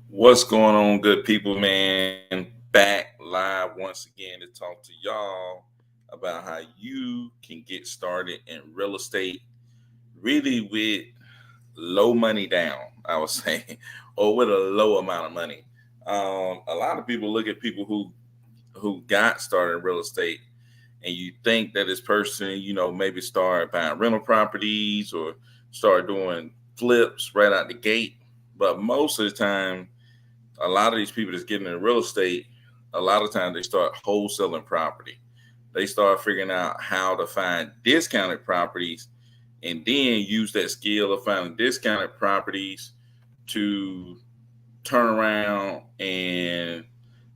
What's going on, good people, man? Back live once again to talk to y'all about how you can get started in real estate really with low money down, I would say, or with a low amount of money. A lot of people look at people who got started in real estate and you think that this person, maybe start buying rental properties or start doing flips right out the gate. But most of the time, a lot of these people that's getting in real estate, a lot of times they start wholesaling property. They start figuring out how to find discounted properties and then use that skill of finding discounted properties to turn around and,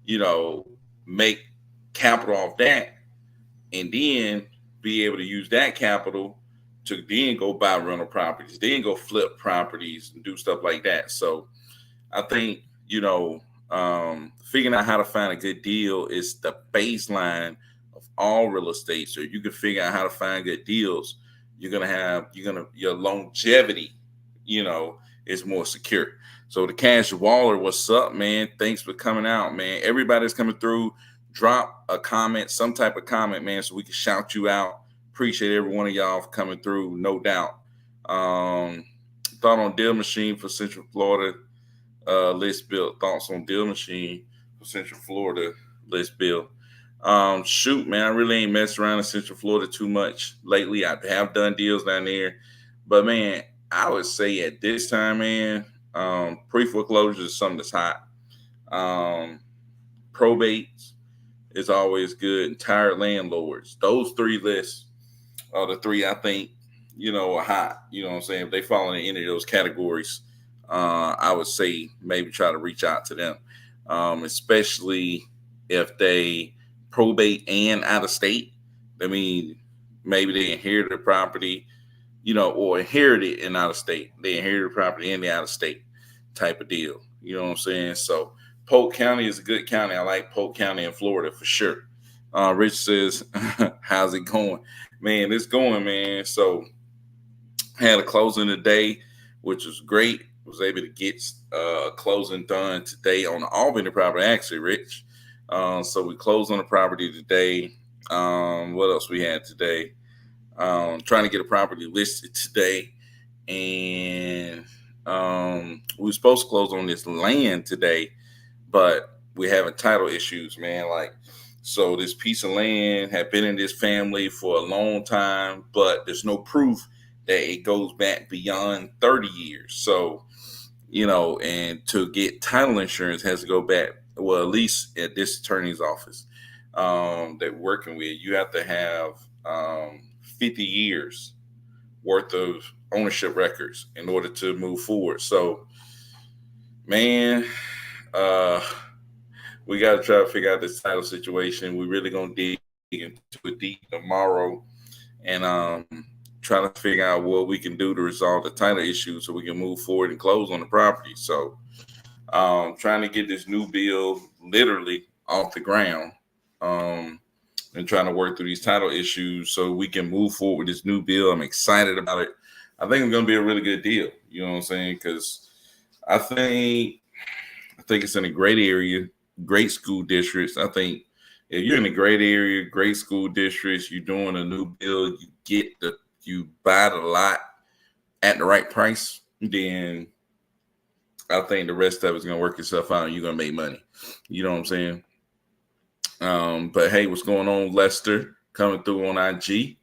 you know, make capital off that and then be able to use that capital to then go buy rental properties, then go flip properties and do stuff like that. So I think, figuring out how to find a good deal is the baseline of all real estate. So you can figure out how to find good deals. Your longevity, you know, is more secure. So the Cash Waller, what's up, man? Thanks for coming out, man. Everybody's coming through. Drop a comment, some type of comment, man, so we can shout you out. Appreciate every one of y'all for coming through, no doubt. Um, Thought on Deal Machine for Central Florida list build. Thoughts on Deal Machine for Central Florida list build. Shoot, man, I really ain't messed around in Central Florida too much lately. I have done deals down there, but man, I would say at this time, man, pre foreclosure is something that's hot. Um, Probates is always good. And tired landlords. Those three lists are the three I think are hot. You know what I'm saying? If they fall in any of those categories, I would say maybe try to reach out to them, especially if they probate and out of state. I mean, maybe they inherited the property, or inherited and out of state. They inherited the property and the out of state type of deal. You know what I'm saying? So Polk County is a good county. I like Polk County in Florida for sure. Rich says, "How's it going, man? It's going, man." So had a closing today, which was great. Was able to get closing done today on the Albany property, actually, Rich. So we closed on the property today. What else we had today? Trying to get a property listed today, and we were supposed to close on this land today, but we're having title issues, man. Like, so this piece of land had been in this family for a long time, but there's no proof that it goes back beyond 30 years. So, and to get title insurance has to go back, well, at least at this attorney's office that we're working with, you have to have 50 years worth of ownership records in order to move forward. So, man, uh, we got to try to figure out this title situation. We're really going to dig into it deep tomorrow and try to figure out what we can do to resolve the title issue so we can move forward and close on the property. So, trying to get this new bill literally off the ground and trying to work through these title issues so we can move forward with this new bill. I'm excited about it. I think it's going to be a really good deal. You know what I'm saying? Because I think I think it's in a great area, great school districts. I think if you're in a great area, great school districts, you're doing a new bill, you buy the lot at the right price, then I think the rest of it's gonna work itself out and you're gonna make money. You know what I'm saying? But hey, what's going on, Lester? Coming through on IG.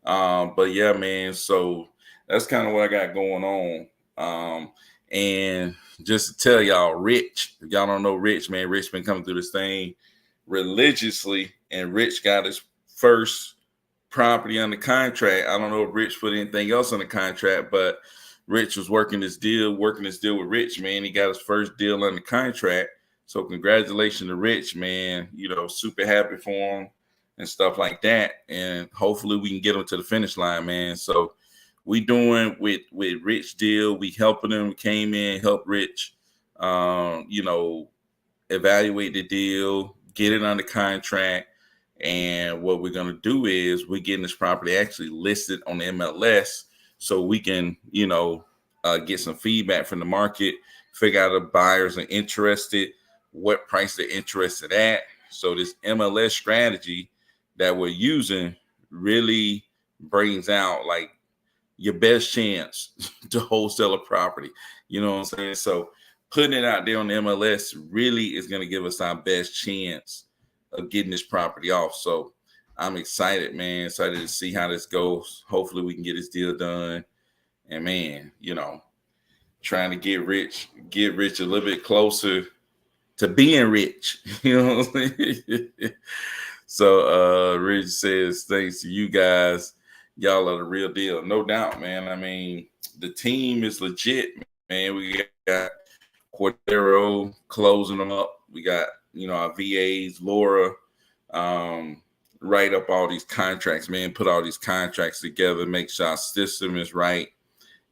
But yeah, man, so that's kind of what I got going on. And just to tell y'all, Rich, if y'all don't know Rich, man, Rich been coming through this thing religiously, and Rich got his first property under contract. I don't know if Rich put anything else on the contract, but Rich was working this deal with Rich, man. He got his first deal under contract. So congratulations to Rich, man. Super happy for him and stuff like that. And hopefully we can get him to the finish line, man. So we doing with Rich deal. We helping him. Came in, helped Rich, evaluate the deal, get it under contract. And what we're going to do is we're getting this property actually listed on the MLS so we can, get some feedback from the market figure out if buyers are interested, what price they're interested at. So this MLS strategy that we're using really brings out like your best chance to wholesale a property. You know what I'm saying? So putting it out there on the MLS really is going to give us our best chance of getting this property off. So I'm excited, man. Excited to see how this goes. Hopefully we can get this deal done. And man, trying to get rich a little bit closer to being rich. You know what I'm saying? So Rich says, thanks to you guys. Y'all are the real deal. No doubt, man. I mean, the team is legit, man. We got Cordero closing them up. We got, our VAs, Laura, write up all these contracts, man. Put all these contracts together, make sure our system is right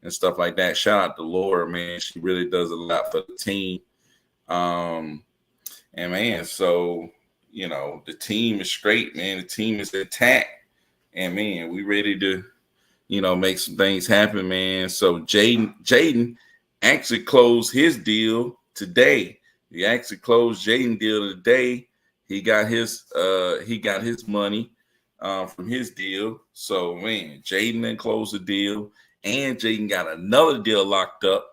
and stuff like that. Shout out to Laura, man. She really does a lot for the team. And man, so the team is straight, man. The team is intact, and man, we ready to, make some things happen, man. So Jaden actually closed his deal today. He actually closed Jaden deal today. He got his money from his deal. So man, Jaden then closed the deal, and Jaden got another deal locked up.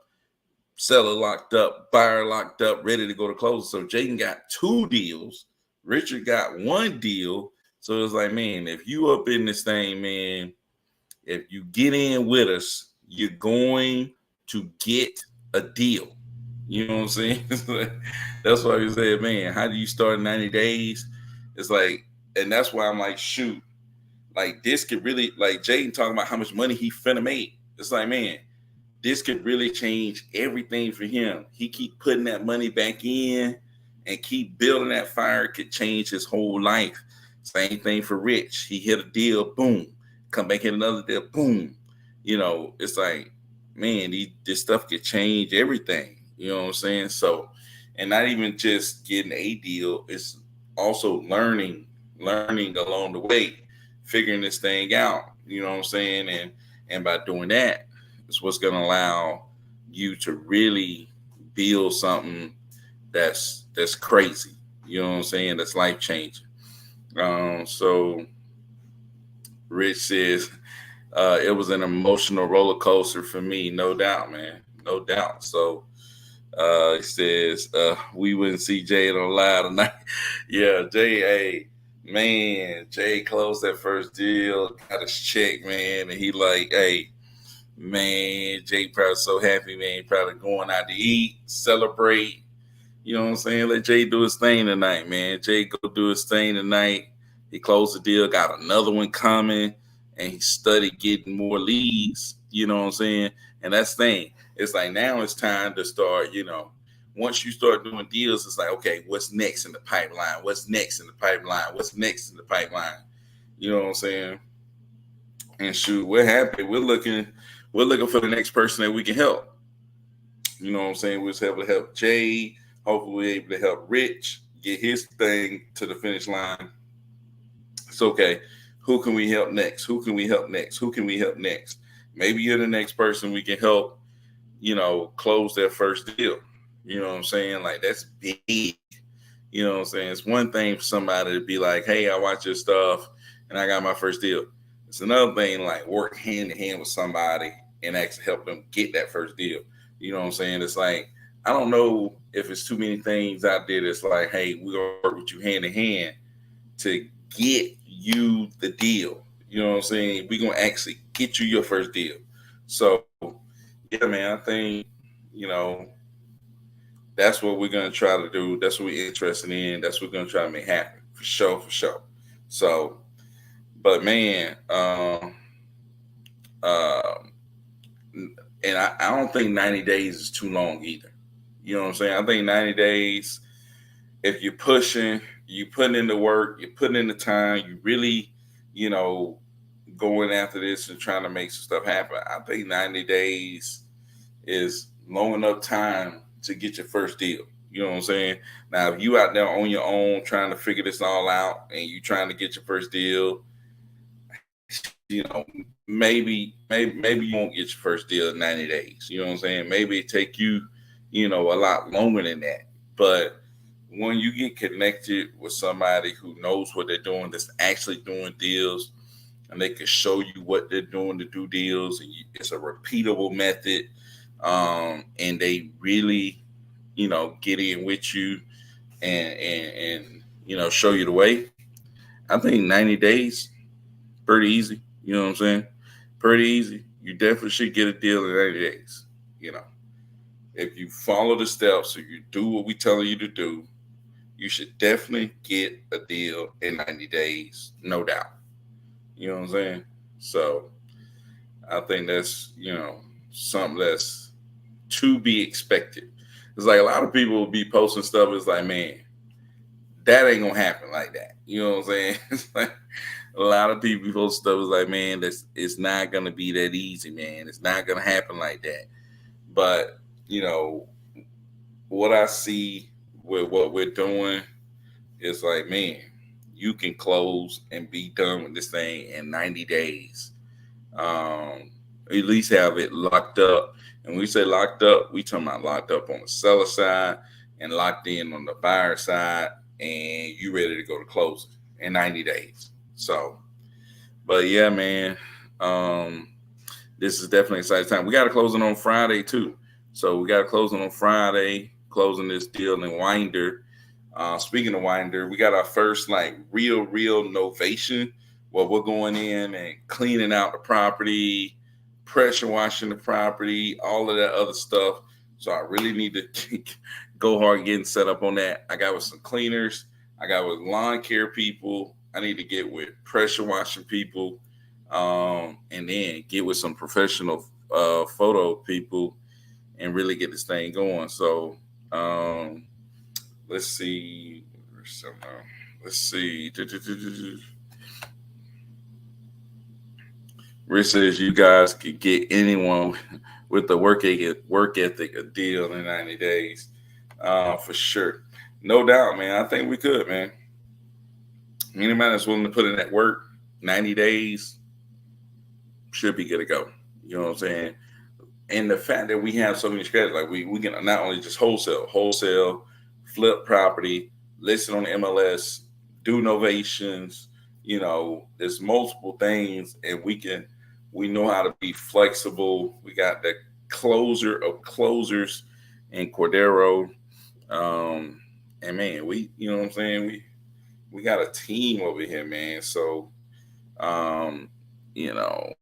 Seller locked up, buyer locked up, ready to go to close. So Jaden got 2 deals. Richard got 1 deal. So it's like, man, if you up in this thing, man, if you get in with us, you're going to get a deal. You know what I'm saying? That's why we said, man, how do you start in 90 days? It's like, and that's why I'm like, shoot, like this could really, like Jaden talking about how much money he finna make. It's like, man, this could really change everything for him. He keep putting that money back in and keep building that fire, could change his whole life. Same thing for Rich. He hit a deal, boom. Come back in another deal, boom. It's like, man, this stuff could change everything. You know what I'm saying? So, and not even just getting a deal, it's also learning along the way, figuring this thing out. You know what I'm saying? And by doing that, it's what's going to allow you to really build something that's crazy. You know what I'm saying? That's life changing. So Rich says it was an emotional roller coaster for me, no doubt, man, no doubt. So he says we wouldn't see Jay on live tonight. Yeah, Jay, man, Jay closed that first deal, got his check, man, and he like, hey. Man, Jay probably so happy, man. Probably going out to eat, celebrate. You know what I'm saying? Let Jay do his thing tonight, man. Jay go do his thing tonight. He closed the deal, got another one coming, and he studied getting more leads. You know what I'm saying? And that's the thing. It's like now it's time to start, once you start doing deals, it's like, okay, what's next in the pipeline? What's next in the pipeline? What's next in the pipeline? You know what I'm saying? And shoot, we're happy. We're looking for the next person that we can help. You know what I'm saying? We're able to help Jay. Hopefully we're able to help Rich get his thing to the finish line. It's okay. Who can we help next? Who can we help next? Who can we help next? Maybe you're the next person we can help, close their first deal. You know what I'm saying? Like that's big. You know what I'm saying? It's one thing for somebody to be like, hey, I watch your stuff and I got my first deal. It's another thing like work hand in hand with somebody and actually help them get that first deal. You know what I'm saying? It's like, I don't know if it's too many things out there that's like, hey, we're going to work with you hand in hand to get you the deal. You know what I'm saying? We're going to actually get you your first deal. So, yeah, man, I think, that's what we're going to try to do. That's what we're interested in. That's what we're going to try to make happen. For sure. So, but man, and I don't think 90 days is too long either. You know what I'm saying? I think 90 days, if you're pushing, you putting in the work, you're putting in the time, you really, going after this and trying to make some stuff happen. I think 90 days is long enough time to get your first deal. You know what I'm saying? Now, if you out there on your own trying to figure this all out and you trying to get your first deal, maybe you won't get your first deal in 90 days. You know what I'm saying? Maybe it take you a lot longer than that. But when you get connected with somebody who knows what they're doing, that's actually doing deals, and they can show you what they're doing to do deals, and it's a repeatable method, and they really, get in with you and show you the way. I think 90 days, pretty easy. You know what I'm saying? Pretty easy. You definitely should get a deal in 90 days. You know, if you follow the steps, if you do what we telling you to do, you should definitely get a deal in 90 days, no doubt. You know what I'm saying? So I think that's, something that's to be expected. It's like a lot of people will be posting stuff. It's like, man, that ain't gonna happen like that. You know what I'm saying? It's like a lot of people post stuff is like, man, this it's not gonna be that easy, man. It's not gonna happen like that. But you know what I see with what we're doing is like, man, you can close and be done with this thing in 90 days. Um, at least have it locked up. And when we say locked up, we talking about locked up on the seller side and locked in on the buyer side, and you ready to go to closing in 90 days. So, but yeah, man, um, this is definitely an exciting time. We got to close it on Friday too. So we got to close it on Friday, closing this deal in Winder. Speaking of Winder, we got our first like real novation where we're going in and cleaning out the property, pressure washing the property, all of that other stuff. So I really need to go hard getting set up on that. I got with some cleaners, I got with lawn care people. I need to get with pressure washing people, and then get with some professional photo people and really get this thing going. So um, let's see. Let's see. Rich says you guys could get anyone with the work ethic a deal in 90 days, for sure. No doubt, man. I think we could, man. Anybody that's willing to put in that work, 90 days should be good to go. You know what I'm saying? And the fact that we have so many strategies, like we can not only just wholesale, flip property, list it on the MLS, do novations. There's multiple things, and we know how to be flexible. We got the closer of closers in Cordero, um, and man, you know what I'm saying, we got a team over here, man. So, um, you know,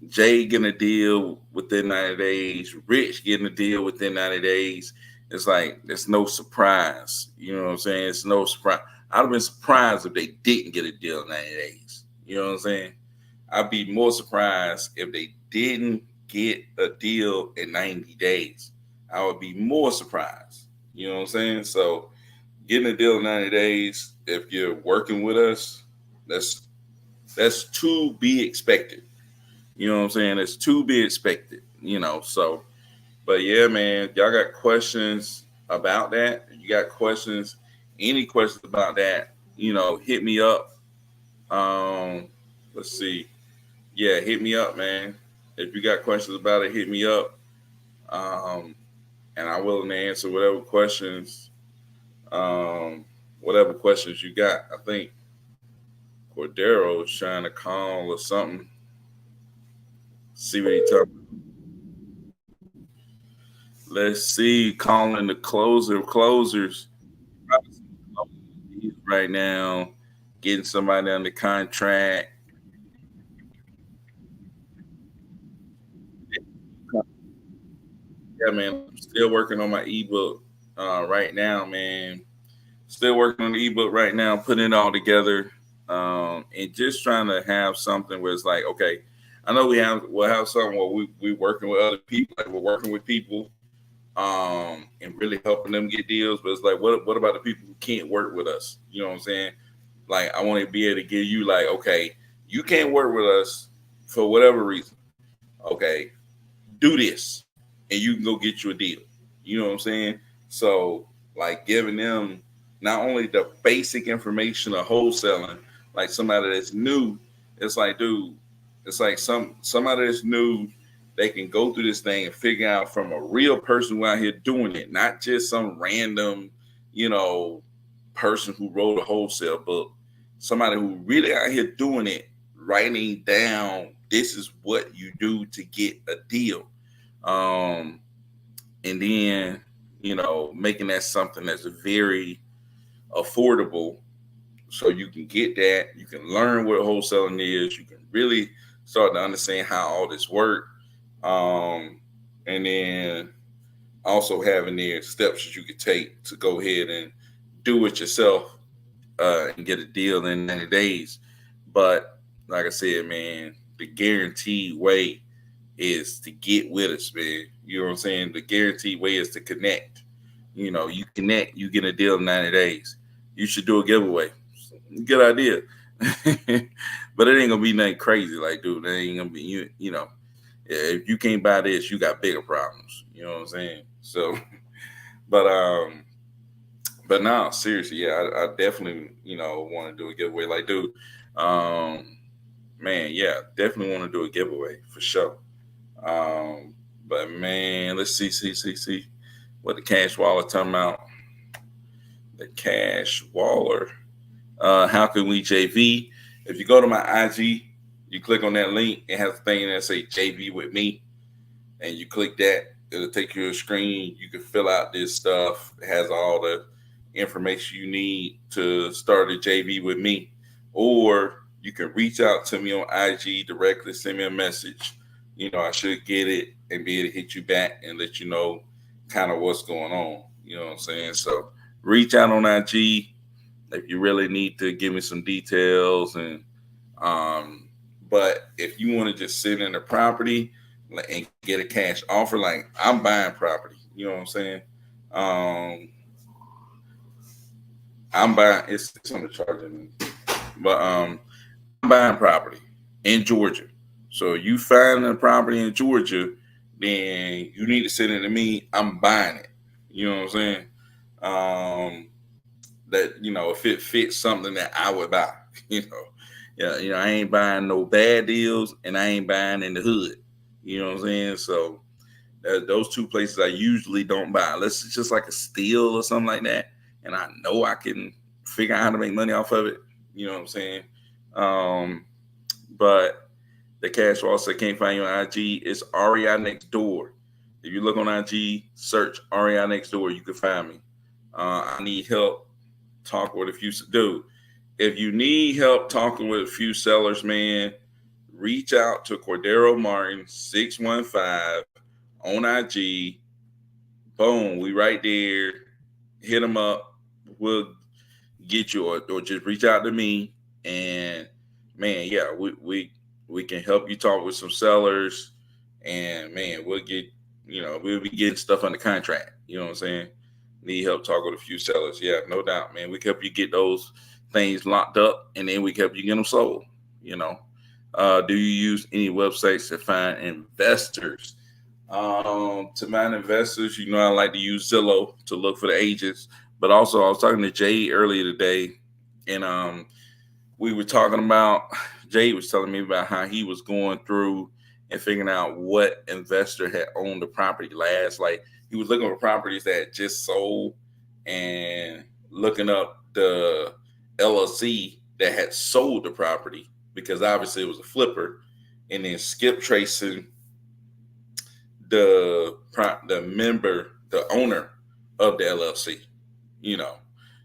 Jay getting a deal within 90 days, Rich getting a deal within 90 days. It's like there's no surprise. You know what I'm saying? It's no surprise. I'd have been surprised if they didn't get a deal in 90 days. You know what I'm saying? I'd be more surprised if they didn't get a deal in 90 days. I would be more surprised. You know what I'm saying? So getting a deal in 90 days, if you're working with us, that's that's to be expected. You know what I'm saying? It's to be expected, So, but yeah, man, y'all got questions about that? You got questions? Any questions about that? Hit me up. Um, let's see. Yeah, hit me up, man. If you got questions about it, hit me up. Um, and I'm willing to answer whatever questions you got. I think Cordero is trying to call or something. See what he talking. Let's see, calling the closer of closers right now, getting somebody under contract. Yeah, man, I'm still working on my ebook right now, man. Still working on the ebook right now, putting it all together, and just trying to have something where it's like, okay, I know we'll have something where we working with other people, like we're working with people, and really helping them get deals. But it's like, what about the people who can't work with us? You know what I'm saying? Like, I want to be able to give you like, okay, you can't work with us for whatever reason. Okay, do this, and you can go get you a deal. You know what I'm saying? So, like, giving them not only the basic information of wholesaling, like somebody that's new, it's like, dude, it's like somebody that's new. they can go through this thing and figure out from a real person who out here doing it, not just some random, you know, person who wrote a wholesale book, somebody who really out here doing it, writing down this is what you do to get a deal. Um, and then, making that something that's very affordable so you can get that, you can learn what wholesaling is, you can really start to understand how all this works. And then also having the steps that you could take to go ahead and do it yourself and get a deal in 90 days. But like I said, man, the guaranteed way is to get with us, man. You know what I'm saying? The guaranteed way is to connect. You connect, you get a deal in 90 days. You should do a giveaway. Good idea. But it ain't gonna be nothing crazy. Like, dude, that ain't gonna be if you can't buy this, you got bigger problems. You know what I'm saying? So, but no, seriously, yeah, I definitely want to do a giveaway. Like, dude, um, man, yeah, definitely want to do a giveaway for sure. But man, let's see what the cash wallet talking about. The cash waller. How can we JV? If you go to my IG, you click on that link. It has a thing that say JV with me, and you click that. It'll take you to a screen. You can fill out this stuff. It has all the information you need to start a JV with me, or you can reach out to me on IG directly. Send me a message. I should get it and be able to hit you back and let you know kind of what's going on. You know what I'm saying? So reach out on IG if you really need to give me some details. But if you want to just sit in the property and get a cash offer, like I'm buying property, you know what I'm saying? I'm buying, it's on the charging, but I'm buying property in Georgia. So you find a property in Georgia, then you need to send it to me. I'm buying it. You know what I'm saying? That if it fits something that I would buy, yeah, I ain't buying no bad deals, and I ain't buying in the hood. You know what I'm saying? So those two places I usually don't buy, unless it's just like a steal or something like that, and I know I can figure out how to make money off of it. You know what I'm saying? But the cash also can't find you on IG. It's REI Next Door. If you look on IG, search REI Next Door, you can find me. I need help talking with a few. Dude, if you need help talking with a few sellers, man, reach out to Cordero Martin 615 on IG. Boom, we right there. Hit them up. We'll get you, or just reach out to me. And man, yeah, we can help you talk with some sellers. And man, we'll be getting stuff under contract. You know what I'm saying? Need help talking with a few sellers. Yeah, no doubt, man. We can help you get those things locked up, and then we can help you get them sold. Do you use any websites to find investors? To find investors, I like to use Zillow to look for the agents. But also, I was talking to Jay earlier today, and we were talking about, Jay was telling me about how he was going through and figuring out what investor had owned the property last. Like, he was looking for properties that had just sold and looking up the LLC that had sold the property, because obviously it was a flipper, and then skip tracing the member, the owner of the LLC.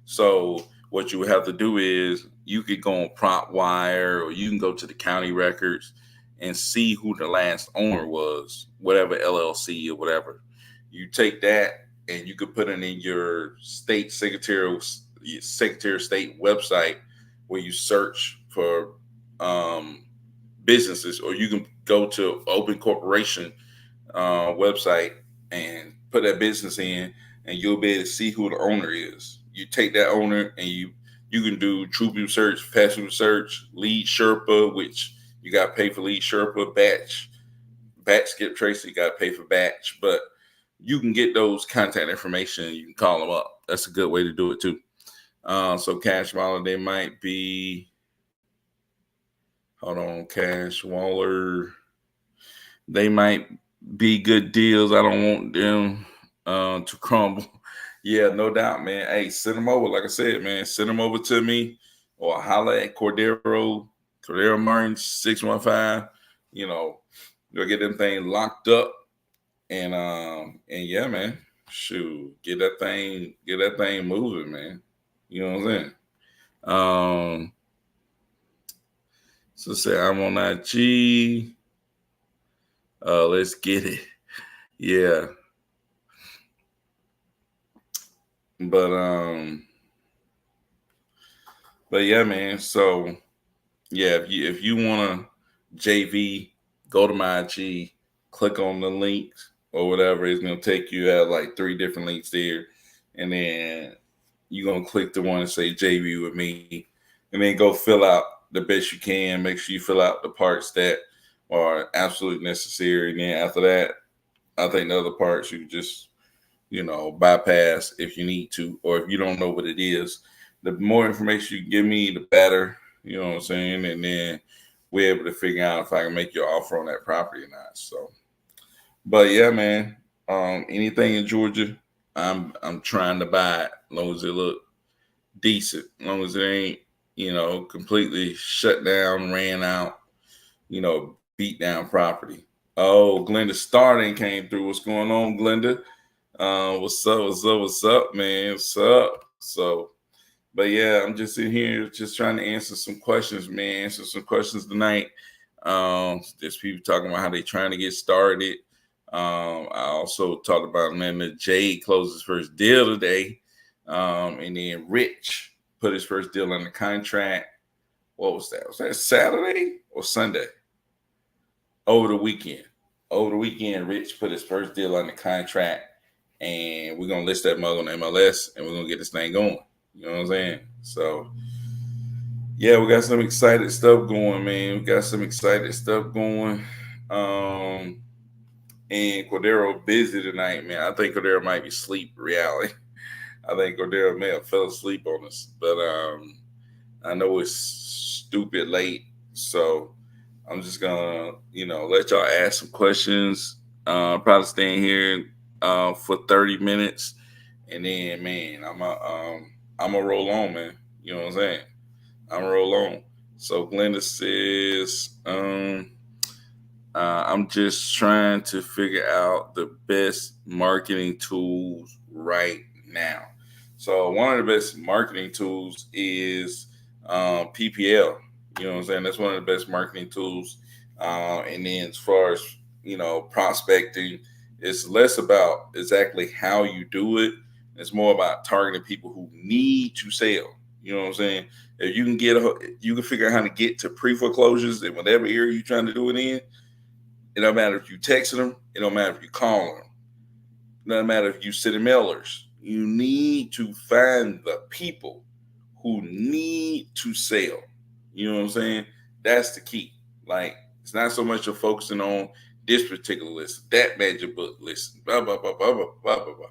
So what you would have to do is you could go on PropWire, or you can go to the county records and see who the last owner was, whatever LLC or whatever. You take that and you could put it in your state Secretary of State website, where you search for businesses, or you can go to Open Corporation website and put that business in, and you'll be able to see who the owner is. You take that owner, and you can do TrueView search, passive search, lead Sherpa, which you got to pay for lead Sherpa, batch skip trace, you got to pay for batch, but you can get those contact information. You can call them up. That's a good way to do it too. So Cash Waller, they might be, hold on, Cash Waller. They might be good deals. I don't want them to crumble. Yeah, no doubt, man. Hey, send them over. Like I said, man, send them over to me or holla at Cordero Martin 615. You know, you'll get them thing locked up and yeah, man. Shoot, get that thing moving, man. You know what I'm saying? Um, so say I'm on IG. Let's get it. Yeah. But but yeah, man. So yeah, if you wanna JV, go to my IG, click on the links or whatever. It's gonna take you at like three different links there, and then you're gonna click the one and say JV with me, and then go fill out the best you can. Make sure you fill out the parts that are absolutely necessary, and then after that, I think the other parts you just bypass if you need to, or if you don't know what it is. The more information you give me, the better. You know what I'm saying? And then we're able to figure out if I can make your offer on that property or not. So, but yeah, man. Anything in Georgia, I'm trying to buy it, as long as it look decent, as long as it ain't completely shut down, ran out, beat down property. Oh, Glenda Starting came through. What's going on, Glenda? What's up? What's up? What's up, man? What's up? So, but yeah, I'm just in here just trying to answer some questions, man. Answer some questions tonight. There's people talking about how they trying to get started. I also talked about, man, that Jade closed his first deal today. And then Rich put his first deal under contract. What was that? Was that Saturday or Sunday? Over the weekend. Over the weekend, Rich put his first deal under contract, and we're gonna list that mug on MLS, and we're gonna get this thing going. You know what I'm saying? So, yeah, we got some excited stuff going, man. We got some excited stuff going. Um, and Cordero busy tonight, man. I think Cordero might be asleep. Reality, I think Cordero may have fell asleep on us, but I know it's stupid late, so I'm just gonna, let y'all ask some questions. Probably staying here for 30 minutes, and then, man, I'm gonna roll on, man. You know what I'm saying? I'm gonna roll on. So Glenda says, I'm just trying to figure out the best marketing tools right now. So one of the best marketing tools is PPL. You know what I'm saying? That's one of the best marketing tools. And then as far as prospecting, it's less about exactly how you do it. It's more about targeting people who need to sell. You know what I'm saying? If you can you can figure out how to get to pre foreclosures in whatever area you're trying to do it in. It don't matter if you texting them. It don't matter if you calling them. It doesn't matter if you sending mailers. You need to find the people who need to sell. You know what I'm saying? That's the key. Like, it's not so much of focusing on this particular list, that magic book list, blah, blah, blah, blah, blah, blah, blah, blah.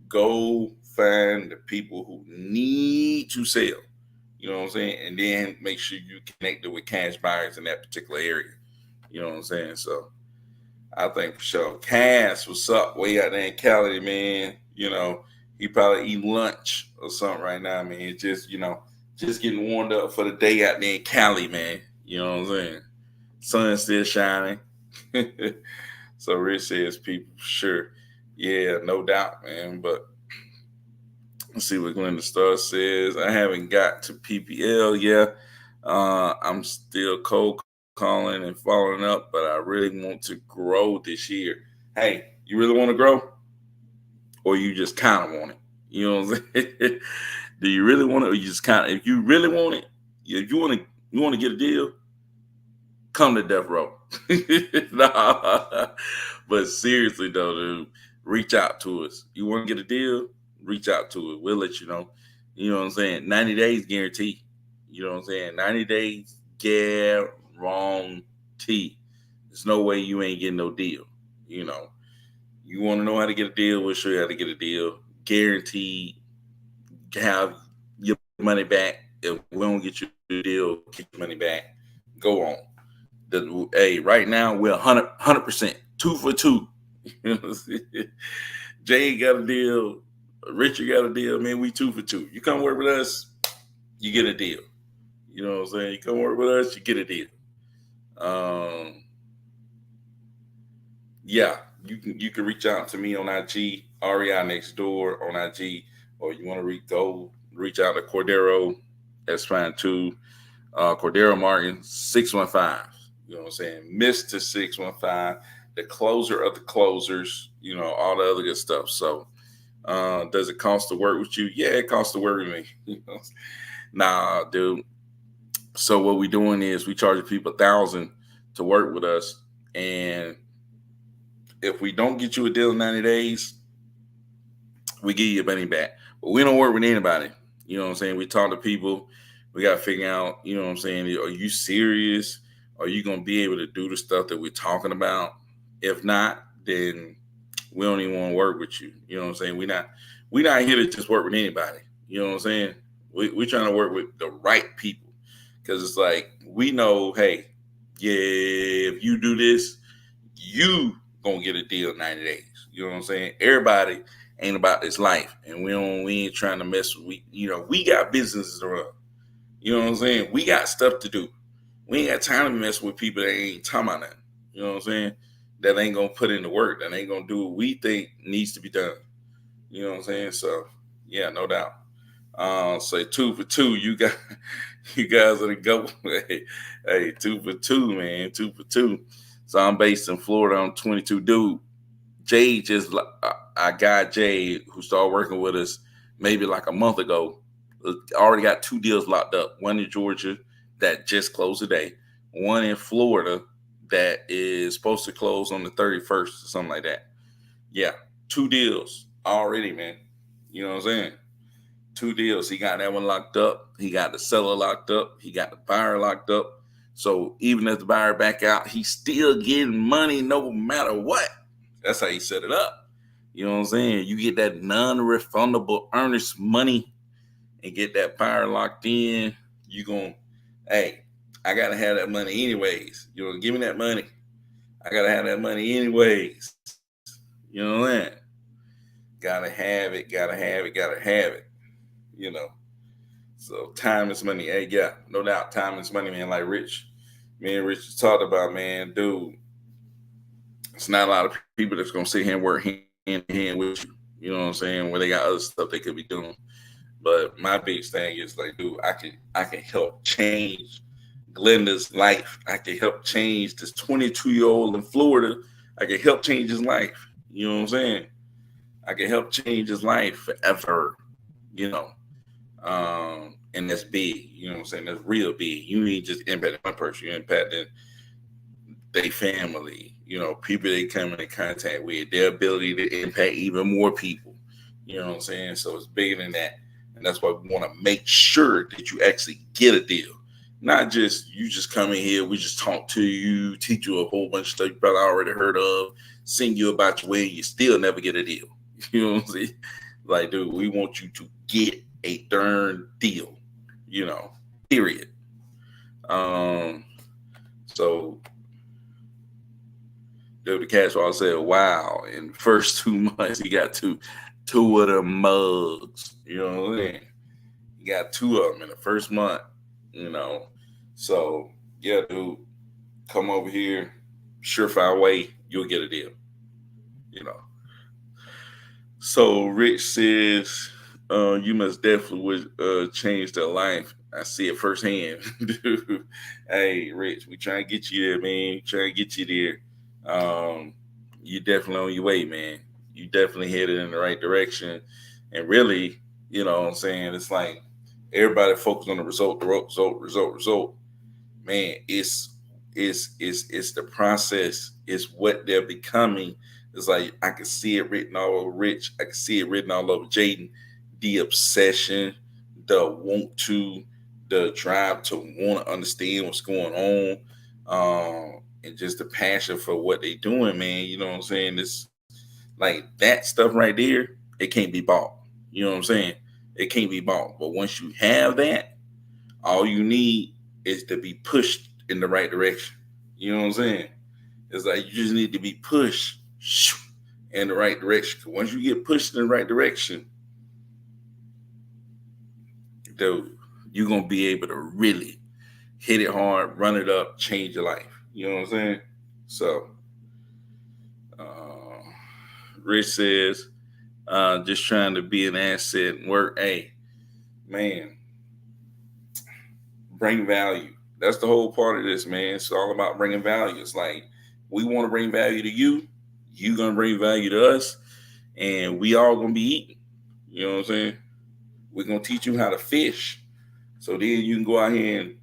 Go find the people who need to sell. You know what I'm saying? And then make sure you connected with cash buyers in that particular area. You know what I'm saying? So I think for sure. Cass, what's up? Way out there in Cali, man. He probably eating lunch or something right now, man. Just getting warmed up for the day out there in Cali, man. You know what I'm saying? Sun still shining. So Rich says people, sure. Yeah, no doubt, man. But let's see what Glenda Star says. I haven't got to PPL yet. I'm still cold calling and following up, but I really want to grow this year. Hey, you really want to grow? Or you just kind of want it? You know what I'm saying? Do you really want it, or you just kind of? If you really want it, if you want to get a deal, come to Death Row. Nah. But seriously though, dude, reach out to us. You want to get a deal? Reach out to it. We'll let you know. You know what I'm saying? 90 days guarantee. You know what I'm saying? 90 days guarantee. There's no way you ain't getting no deal. You know, you want to know how to get a deal? We'll show you how to get a deal. Guaranteed. Have your money back. If we don't get you a deal, get your money back. Go on. Hey, right now we're 100%, 2 for 2. Jay got a deal, Richard got a deal, man. We 2 for 2. You come work with us, you get a deal. You know what I'm saying? You come work with us, you get a deal. Um, yeah, you can reach out to me on IG, REI Next Door on IG, or you want to reach out to Cordero, that's fine too. Cordero Martin 615. You know what I'm saying? Mr. 615, the closer of the closers. All the other good stuff. So, does it cost to work with you? Yeah, it costs to work with me. Nah, dude. So what we doing is we charging people 1,000 to work with us, and if we don't get you a deal in 90 days, we give you your money back. But we don't work with anybody. You know what I'm saying? We talk to people. We got to figure out, you know what I'm saying? Are you serious? Are you going to be able to do the stuff that we're talking about? If not, then we don't even want to work with you. You know what I'm saying? We're not here to just work with anybody. You know what I'm saying? We're trying to work with the right people, because it's like, we know, hey, yeah, if you do this, you gonna get a deal in 90 days. You know what I'm saying? Everybody ain't about this life, and we ain't trying to mess with, we got businesses to run. You know what I'm saying? We got stuff to do. We ain't got time to mess with people that ain't talking about nothing. You know what I'm saying? That ain't gonna put in the work, that ain't gonna do what we think needs to be done. You know what I'm saying? So yeah, no doubt. Say 2 for 2. You guys are the go. Hey, 2 for 2, man. 2 for 2. So I'm based in Florida. I'm 22 dude. Jay just, I got Jay, who started working with us maybe like a month ago. Already got 2 deals locked up. One in Georgia that just closed today. One in Florida that is supposed to close on the 31st or something like that. Yeah, 2 deals already, man. You know what I'm saying? 2 deals. He got that one locked up. He got the seller locked up. He got the buyer locked up. So even if the buyer back out, he's still getting money no matter what. That's how he set it up. You know what I'm saying? You get that non-refundable earnest money and get that buyer locked in. You going, hey, I got to have that money anyways. You know, give me that money. I got to have that money anyways. You know what I'm saying? Gotta have it, gotta have it, gotta have it. You know. So time is money. Hey, yeah, no doubt. Time is money, man. Like me and Rich talked about, man, dude. It's not a lot of people that's gonna sit here and work hand in hand with you. You know what I'm saying? Where they got other stuff they could be doing. But my big thing is like, dude, I can help change Glenda's life. I can help change this 22-year-old in Florida. I can help change his life. You know what I'm saying? I can help change his life forever. You know. And that's big. You know what I'm saying? That's real big. You ain't just impacting one person. You're impacting their family. People they come into contact with, their ability to impact even more people. You know what I'm saying? So it's bigger than that. And that's why we want to make sure that you actually get a deal. Not just you just come in here, we just talk to you, teach you a whole bunch of stuff you probably already heard of, sing you about your way, you still never get a deal. You know what I'm saying? Like, dude, we want you to get a darn deal, period. Um, so the cash flow said, wow, in the first 2 months, he got two of them mugs. You know what I'm saying? He got 2 of them in the first month, you know. So, yeah, dude, come over here, surefire way, you'll get a deal, you know. So Rich says, you must definitely would change their life. I see it firsthand. Dude. Hey, Rich, we trying to get you there, man. Trying to get you there. You definitely on your way, man. You definitely headed in the right direction. And really, you know what I'm saying? It's like everybody focus on the result. Man, it's the process. It's what they're becoming. It's like I can see it written all over Rich. I can see it written all over Jaden. The obsession, the want to, the drive to want to understand what's going on, and just the passion for what they're doing, man. You know what I'm saying? It's like that stuff right there. It can't be bought. You know what I'm saying? It can't be bought. But once you have that, all you need is to be pushed in the right direction. You know what I'm saying? It's like you just need to be pushed in the right direction. Once you get pushed in the right direction, dude, you're gonna be able to really hit it hard, run it up, change your life. You know what I'm saying? So, uh, Rich says, just trying to be an asset and work. Hey, man, bring value. That's the whole part of this, man. It's all about bringing value. It's like we want to bring value to you. You gonna bring value to us, and we all gonna be eating. You know what I'm saying? We're gonna teach you how to fish, so then you can go out here and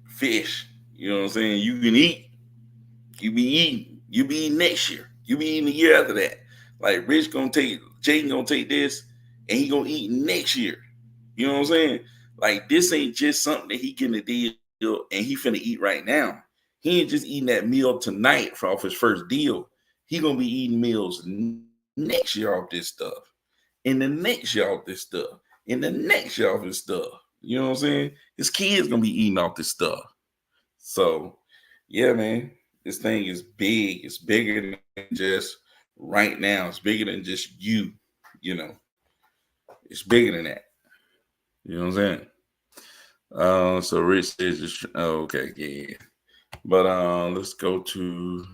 fish. You know what I'm saying? You can eat. You be eating. You be eating next year. You be eating the year after that. Like Rich gonna take, Jaden gonna take this, and he gonna eat next year. You know what I'm saying? Like this ain't just something that he getting a deal and he finna eat right now. He ain't just eating that meal tonight for off his first deal. He gonna be eating meals next year off this stuff, and the next year off this stuff, and the next year off this stuff. You know what I'm saying? His kids gonna be eating off this stuff. So, yeah, man, this thing is big. It's bigger than just right now. It's bigger than just you. You know, it's bigger than that. You know what I'm saying? So Rich says, just, oh, okay, yeah. But let's go to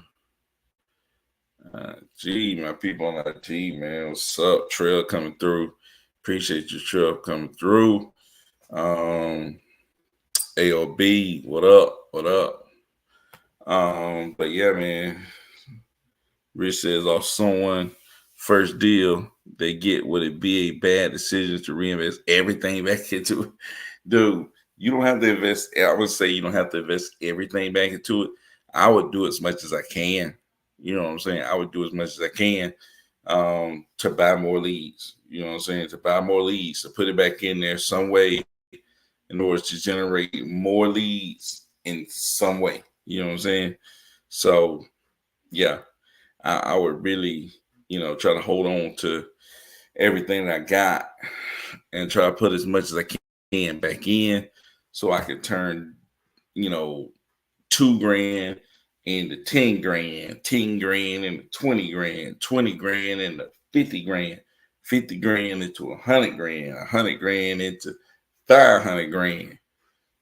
G, my people on that G, man. What's up? Trail coming through. Appreciate your trail coming through. AOB, what up? What up? But yeah, man. Rich says off someone first deal, they get would it be a bad decision to reinvest everything back into it? Dude, you don't have to invest. I would say you don't have to invest everything back into it. I would do as much as I can. You know what I'm saying? I would do as much as I can to buy more leads. You know what I'm saying? To buy more leads, to put it back in there some way in order to generate more leads in some way. You know what I'm saying? So, yeah, I would really, try to hold on to everything that I got and try to put as much as I can back in so I could turn, $2,000 into 10 grand, 10 grand into 20 grand, 20 grand into 50 grand, 50 grand into 100 grand, 100 grand into 500 grand.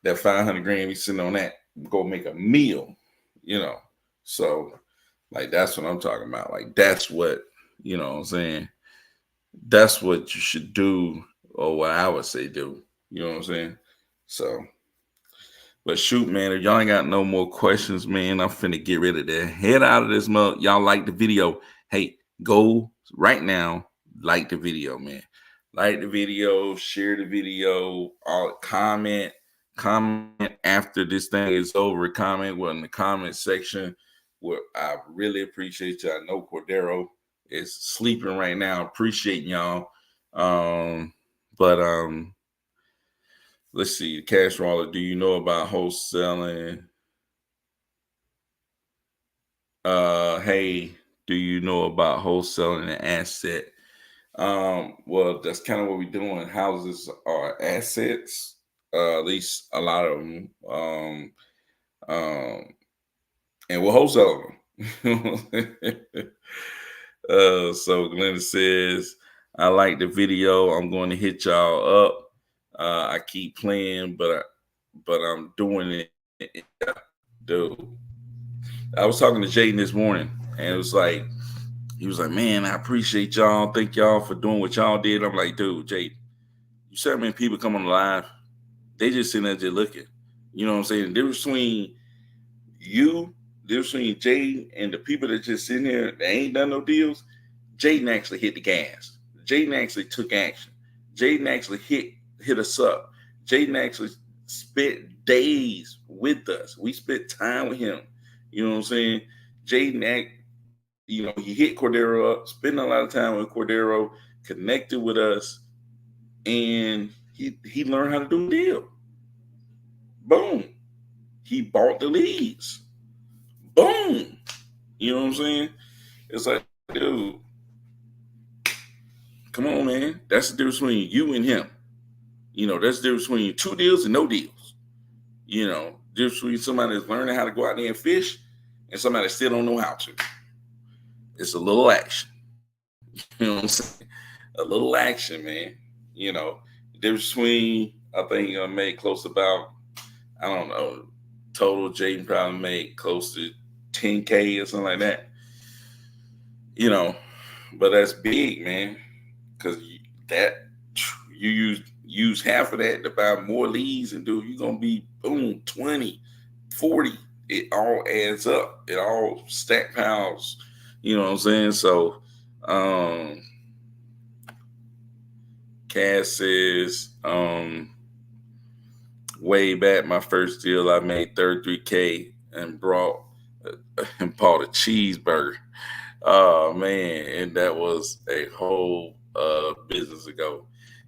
That 500 grand be sitting on that, go make a meal, So like that's what I'm talking about. Like that's what, what I'm saying. That's what you should do, or what I would say do. You know what I'm saying? So, but shoot, man, if y'all ain't got no more questions, man, I'm finna get rid of that. Head out of this mug. Y'all like the video. Hey, go right now, like the video, man. Like the video, share the video, comment after this thing is over. Comment in the comment section. Where I really appreciate you. I know Cordero is sleeping right now. Appreciate y'all. But let's see, Cash Roller, do you know about wholesaling? Hey, do you know about wholesaling an asset? Well, that's kind of what we're doing. Houses are assets, at least a lot of them. And we're wholesaling them. So Glenda says, I like the video. I'm going to hit y'all up. I keep playing, but I'm doing it. Yeah, dude. I was talking to Jaden this morning, and it was like, he was like, man, I appreciate y'all. Thank y'all for doing what y'all did. I'm like, dude, Jaden, you see how many people come on the live? They just sitting there just looking. You know what I'm saying? The difference between you, the difference between Jaden and the people that just sitting here that ain't done no deals, Jaden actually hit the gas. Jaden actually took action. Jaden actually hit us up. Jaden actually spent days with us. We spent time with him. You know what I'm saying? Jaden, he hit Cordero up, spent a lot of time with Cordero, connected with us, and he learned how to do a deal. Boom. He bought the leads. Boom. You know what I'm saying? It's like, dude, come on, man. That's the difference between you and him. That's the difference between 2 deals and no deals. difference between somebody that's learning how to go out there and fish and somebody that still don't know how to. It's a little action. You know what I'm saying? A little action, man. You know, the difference between, I think you're gonna make close to about, I don't know, total Jaden probably made close to 10K or something like that. You know, but that's big, man. Cause that you use half of that to buy more leads and do, you're gonna be boom 20, 40. It all adds up. It all stack piles. You know what I'm saying? So um Cass says, way back my first deal I made 33K and brought and bought a cheeseburger. Oh man, and that was a whole business ago.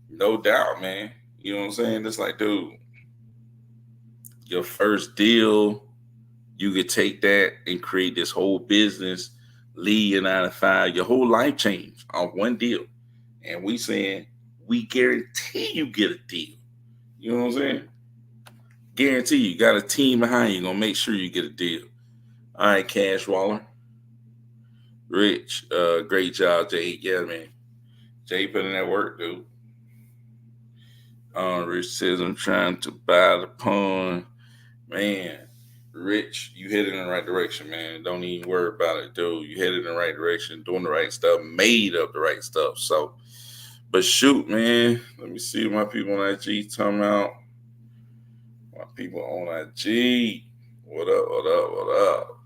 No doubt, man. You know what I'm saying? It's like, dude, your first deal, you could take that and create this whole business, lead your 9 to 5, your whole life change on one deal. And we saying we guarantee you get a deal. You know what I'm saying? Guarantee you got a team behind you gonna make sure you get a deal. All right, Cash Waller. Rich, great job, Jay. Yeah, man. Jay put in that work, dude. Rich says I'm trying to buy the pond. Man, Rich, you headed in the right direction, man. Don't even worry about it, dude. You headed in the right direction, doing the right stuff, made up the right stuff. So, but shoot, man. Let me see what my people on IG talking about. My people on IG. What up, what up, what up?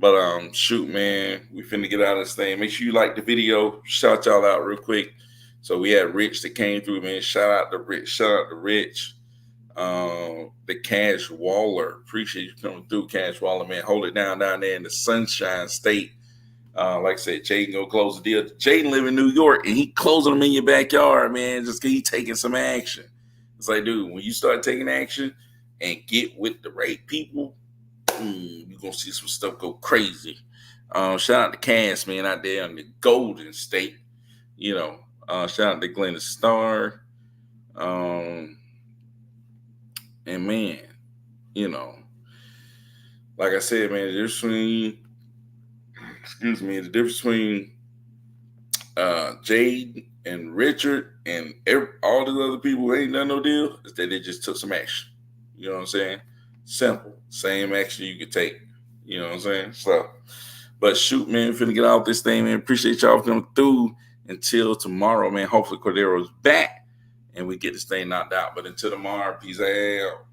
But shoot, man, we finna get out of this thing. Make sure you like the video. Shout y'all out real quick. So we had Rich that came through, man. Shout out to Rich. Shout out to Rich. The Cash Waller. Appreciate you coming through, Cash Waller, man. Hold it down there in the Sunshine State. Like I said, Jaden gonna close the deal. Jaden live in New York and he closing them in your backyard, man. Just he taking some action. It's like, dude, when you start taking action and get with the right people, you're gonna see some stuff go crazy. Shout out to Cass, man, out there in the Golden State. You know, shout out to Glenn Star. And man, you know, like I said, man, the difference between Jade and Richard and all the other people who ain't done no deal is that they just took some action. You know what I'm saying? Simple. Same action you could take. You know what I'm saying? So, but shoot, man, finna get out this thing, man. Appreciate y'all coming through. Until tomorrow, man. Hopefully Cordero's back and we get this thing knocked out. But until tomorrow, peace out.